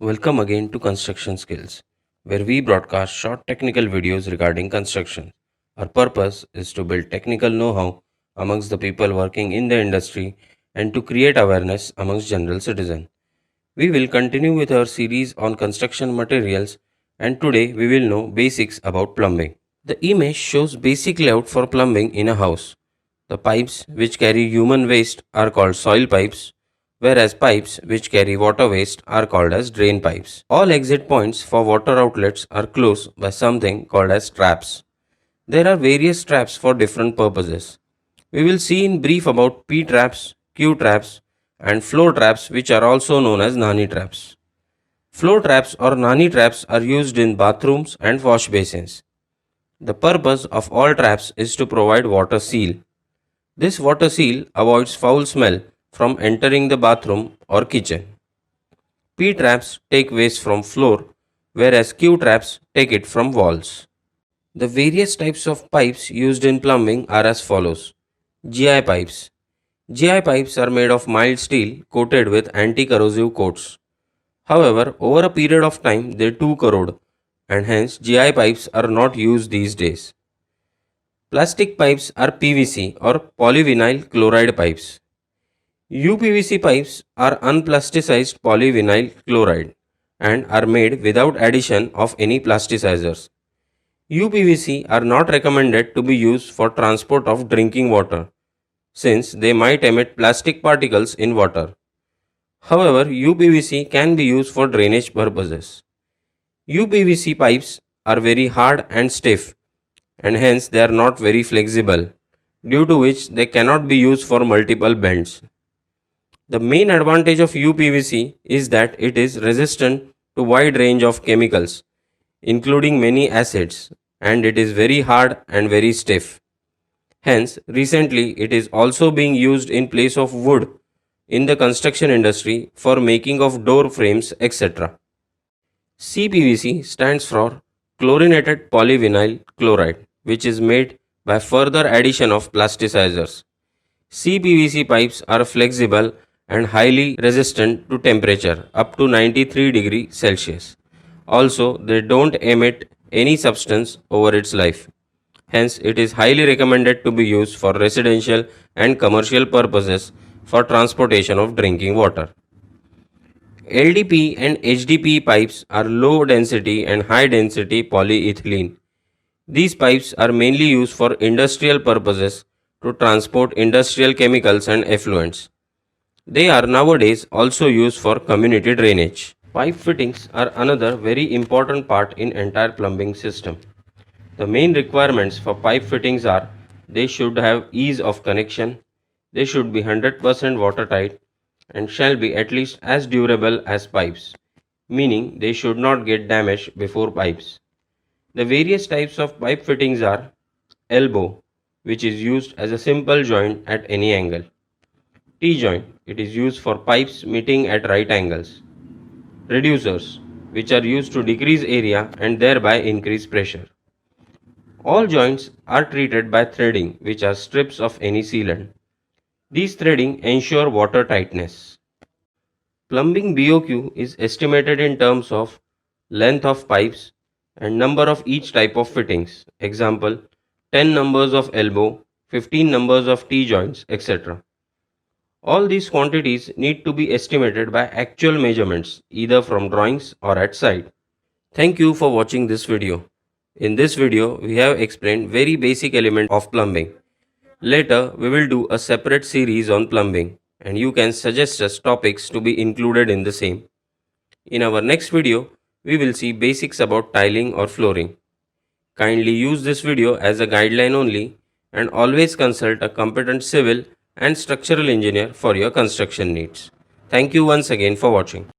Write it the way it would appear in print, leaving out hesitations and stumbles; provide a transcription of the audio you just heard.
Welcome again to Construction Skills, where we broadcast short technical videos regarding construction. Our purpose is to build technical know how amongst the people working in the industry and to create awareness amongst general citizens. We will continue with our series on construction materials, and today we will know basics about plumbing. The image shows basic layout for plumbing in a house. The pipes which carry human waste are called soil pipes, whereas pipes which carry water waste are called as drain pipes. All exit points for water outlets are closed by something called as traps. There are various traps for different purposes. We will see in brief about P traps, Q traps, and flow traps, which are also known as Nani traps. Flow traps or Nani traps are used in bathrooms and wash basins. The purpose of all traps is to provide water seal. This water seal avoids foul smell from entering the bathroom or kitchen. P traps take waste from floor, whereas Q traps take it from walls. The various types of pipes used in plumbing are as follows. GI pipes. GI pipes are made of mild steel coated with anti-corrosive coats. However, over a period of time they too corrode, and hence GI pipes are not used these days. Plastic pipes are PVC or polyvinyl chloride pipes. UPVC pipes are unplasticized polyvinyl chloride and are made without addition of any plasticizers. UPVC are not recommended to be used for transport of drinking water since they might emit plastic particles in water. However, UPVC can be used for drainage purposes. UPVC pipes are very hard and stiff and hence they are not very flexible, due to which they cannot be used for multiple bends. The main advantage of UPVC is that it is resistant to wide range of chemicals, including many acids, and it is very hard and very stiff. Hence, recently it is also being used in place of wood in the construction industry for making of door frames, etc. CPVC stands for chlorinated polyvinyl chloride, which is made by further addition of plasticizers. CPVC pipes are flexible and highly resistant to temperature up to 93 degrees Celsius. Also, they don't emit any substance over its life. Hence, it is highly recommended to be used for residential and commercial purposes for transportation of drinking water. LDP and HDPE pipes are low density and high density polyethylene. These pipes are mainly used for industrial purposes to transport industrial chemicals and effluents. They are nowadays also used for community drainage. Pipe fittings are another very important part in entire plumbing system. The main requirements for pipe fittings are they should have ease of connection, they should be 100% watertight and shall be at least as durable as pipes, meaning they should not get damaged before pipes. The various types of pipe fittings are elbow, which is used as a simple joint at any angle. T-joint, it is used for pipes meeting at right angles. Reducers, which are used to decrease area and thereby increase pressure. All joints are treated by threading, which are strips of any sealant. These threading ensure water tightness. Plumbing BOQ is estimated in terms of length of pipes and number of each type of fittings. Example, 10 numbers of elbow, 15 numbers of T-joints, etc. All these quantities need to be estimated by actual measurements either from drawings or at site. Thank you for watching this video. In this video, we have explained very basic element of plumbing. Later, we will do a separate series on plumbing and you can suggest us topics to be included in the same. In our next video, we will see basics about tiling or flooring. Kindly use this video as a guideline only and always consult a competent civil and structural engineer for your construction needs. Thank you once again for watching.